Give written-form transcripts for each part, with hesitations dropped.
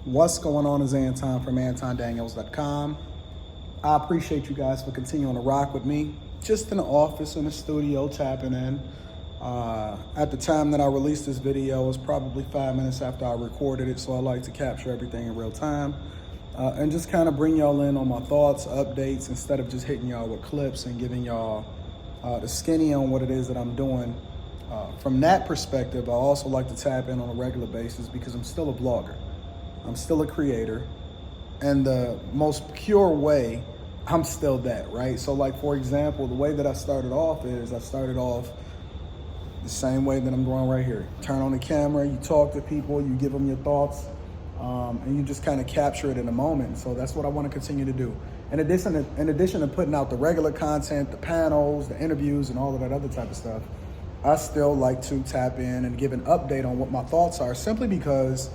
What's going on is Anton from AntonDaniels.com. I appreciate you guys for continuing to rock with me. Just in the office, in the studio, tapping in. At the time that I released this video, it was probably 5 minutes after I recorded it, so I like to capture everything in real time. And just kind of bring y'all in on my thoughts, updates, instead of just hitting y'all with clips and giving y'all the skinny on what it is that I'm doing. From that perspective, I also like to tap in on a regular basis because I'm still a vlogger. I'm still a creator. And the most pure way, I'm still that, right? So like, for example, the way that I started off is I started off the same way that I'm going right here. Turn on the camera, you talk to people, you give them your thoughts, and you just kind of capture it in the moment. So that's what I want to continue to do. In addition to putting out the regular content, the panels, the interviews, and all of that other type of stuff, I still like to tap in and give an update on what my thoughts are, simply because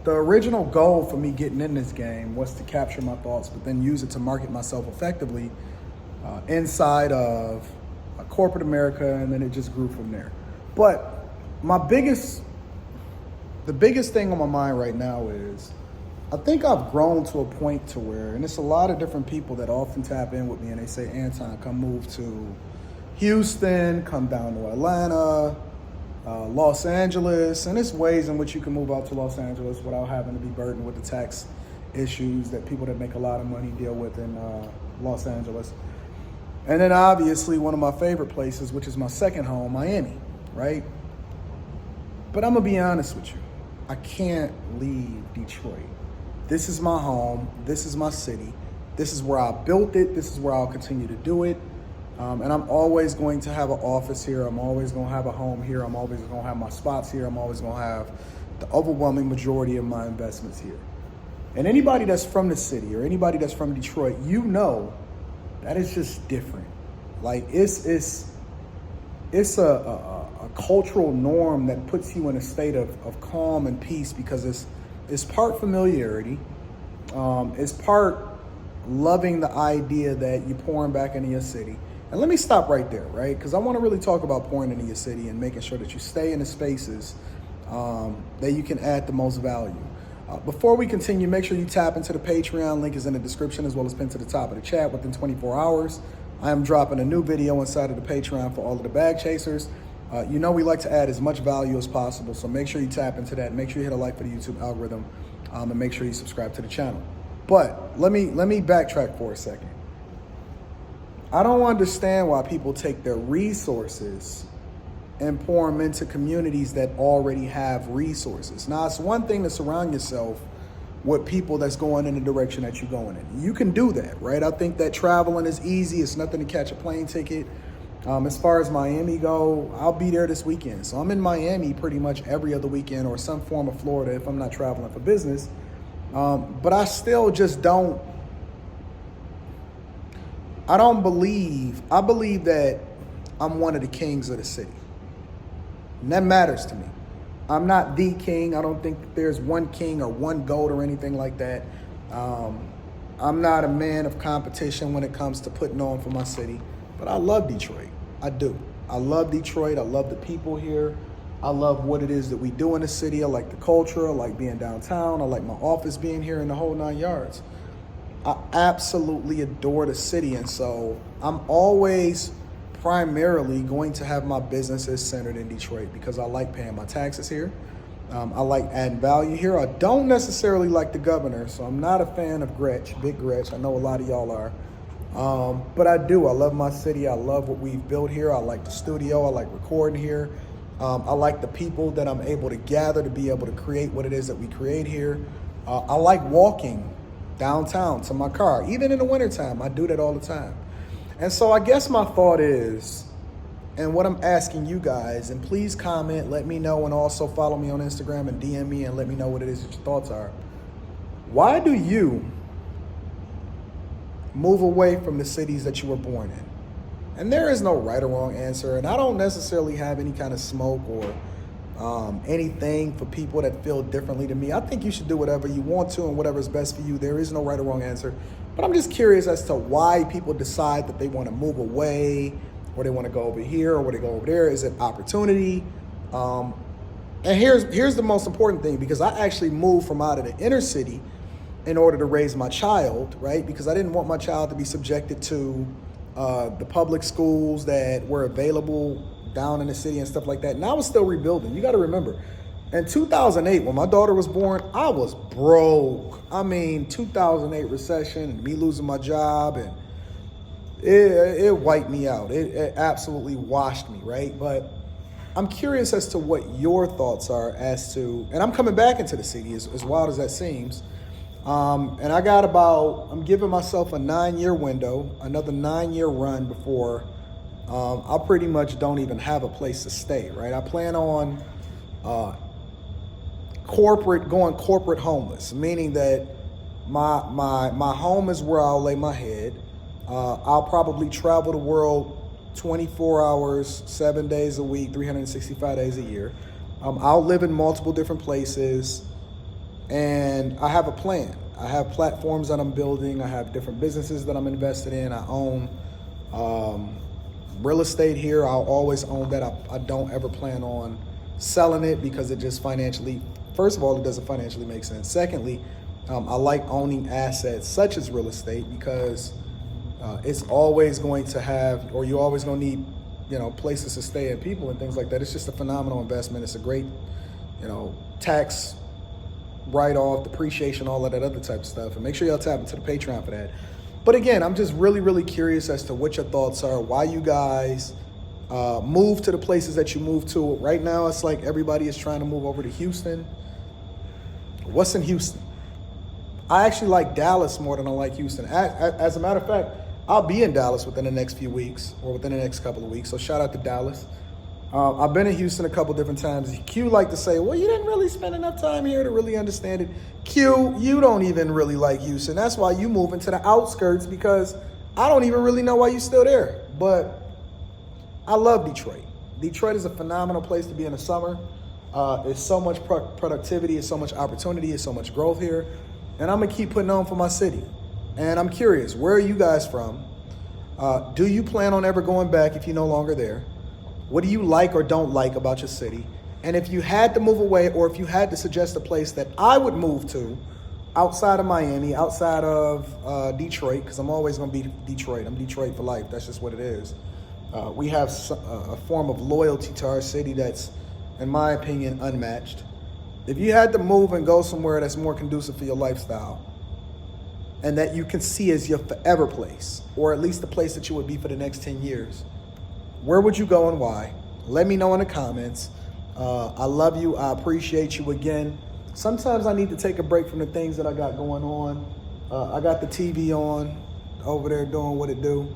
the original goal for me getting in this game was to capture my thoughts, but then use it to market myself effectively inside of corporate America, and then it just grew from there. But the biggest thing on my mind right now is, I think I've grown to a point to where, and it's a lot of different people that often tap in with me and they say, Anton, come move to Houston, come down to Atlanta, Los Angeles, and there's ways in which you can move out to Los Angeles without having to be burdened with the tax issues that people that make a lot of money deal with in Los Angeles. And then obviously one of my favorite places, which is my second home, Miami, right? But I'm gonna be honest with you, I can't leave Detroit. This is my home, this is my city, this is where I built it, this is where I'll continue to do it. And I'm always going to have an office here. I'm always going to have a home here. I'm always going to have my spots here. I'm always going to have the overwhelming majority of my investments here. And anybody that's from the city or anybody that's from Detroit, you know that it's just different. Like it's a cultural norm that puts you in a state of calm and peace, because it's part familiarity. It's part loving the idea that you're pouring back into your city. And let me stop right there, right? Because I want to really talk about pouring into your city and making sure that you stay in the spaces that you can add the most value. Before we continue, make sure you tap into the Patreon. Link is in the description, as well as pinned to the top of the chat. Within 24 hours, I am dropping a new video inside of the Patreon for all of the bag chasers. You know we like to add as much value as possible, so make sure you tap into that. Make sure you hit a like for the YouTube algorithm, and make sure you subscribe to the channel. But let me backtrack for a second. I don't understand why people take their resources and pour them into communities that already have resources. Now, it's one thing to surround yourself with people that's going in the direction that you're going in. You can do that, right? I think that traveling is easy. It's nothing to catch a plane ticket. As far as Miami go, I'll be there this weekend. So I'm in Miami pretty much every other weekend, or some form of Florida if I'm not traveling for business. But I still just I believe that I'm one of the kings of the city. And that matters to me. I'm not the king. I don't think that there's one king or one GOAT or anything like that. I'm not a man of competition when it comes to putting on for my city, but I love Detroit. I do. I love Detroit. I love the people here. I love what it is that we do in the city. I like the culture. I like being downtown. I like my office being here in the whole 9 yards. I absolutely adore the city. And so I'm always primarily going to have my businesses centered in Detroit, because I like paying my taxes here. I like adding value here. I don't necessarily like the governor, so I'm not a fan of Big Gretch. I know a lot of y'all are. But I do. I love my city. I love what we've built here. I like the studio. I like recording here. I like the people that I'm able to gather to be able to create what it is that we create here. I like walking downtown to my car. Even in the wintertime, I do that all the time. And so I guess my thought is, and what I'm asking you guys, and please comment, let me know, and also follow me on Instagram and DM me and let me know what it is that your thoughts are. Why do you move away from the cities that you were born in? And there is no right or wrong answer, and I don't necessarily have any kind of smoke or anything for people that feel differently to me. I think you should do whatever you want to and whatever is best for you. There is no right or wrong answer. But I'm just curious as to why people decide that they want to move away, or they want to go over here, or they go over there. Is it opportunity? And here's the most important thing, because I actually moved from out of the inner city in order to raise my child, right? Because I didn't want my child to be subjected to the public schools that were available down in the city and stuff like that. And I was still rebuilding. You got to remember, in 2008, when my daughter was born, I was broke. I mean, 2008 recession and me losing my job, and it wiped me out. It absolutely washed me, right? But I'm curious as to what your thoughts are as to, and I'm coming back into the city, as wild as that seems. And I'm giving myself a 9-year window, another 9-year run before I pretty much don't even have a place to stay, right? I plan on going corporate homeless, meaning that my home is where I'll lay my head. I'll probably travel the world 24 hours, 7 days a week, 365 days a year. I'll live in multiple different places, and I have a plan. I have platforms that I'm building. I have different businesses that I'm invested in. I own real estate here. I'll always own that. I don't ever plan on selling it because it just financially, first of all, it doesn't financially make sense. Secondly, I like owning assets such as real estate because it's always going to have, or you're always going to need, places to stay and people and things like that. It's just a phenomenal investment. It's a great, tax write-off, depreciation, all of that other type of stuff. And make sure y'all tap into the Patreon for that. But again, I'm just really, really curious as to what your thoughts are, why you guys move to the places that you move to. Right now, it's like everybody is trying to move over to Houston. What's in Houston? I actually like Dallas more than I like Houston. As a matter of fact, I'll be in Dallas within the next few weeks or within the next couple of weeks. So shout out to Dallas. I've been in Houston a couple different times. Q like to say, well, you didn't really spend enough time here to really understand it. Q, you don't even really like Houston. That's why you move into the outskirts, because I don't even really know why you're still there. But I love Detroit. Detroit is a phenomenal place to be in the summer. It's so much productivity, it's so much opportunity, it's so much growth here. And I'm gonna keep putting on for my city. And I'm curious, where are you guys from? Do you plan on ever going back if you're no longer there? What do you like or don't like about your city? And if you had to move away, or if you had to suggest a place that I would move to outside of Miami, outside of Detroit, because I'm always gonna be Detroit. I'm Detroit for life. That's just what it is. We have a form of loyalty to our city that's, in my opinion, unmatched. If you had to move and go somewhere that's more conducive for your lifestyle, and that you can see as your forever place, or at least the place that you would be for the next 10 years, where would you go and why? Let me know in the comments. I love you. I appreciate you again. Sometimes I need to take a break from the things that I got going on. I got the TV on over there doing what it do.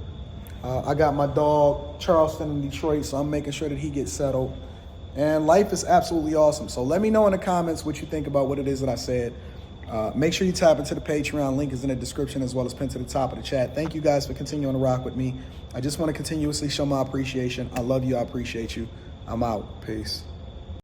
I got my dog, Charleston, in Detroit, so I'm making sure that he gets settled. And life is absolutely awesome. So let me know in the comments what you think about what it is that I said. Make sure you tap into the Patreon. Link is in the description as well as pinned to the top of the chat. Thank you guys for continuing to rock with me. I just want to continuously show my appreciation. I love you. I appreciate you. I'm out. Peace.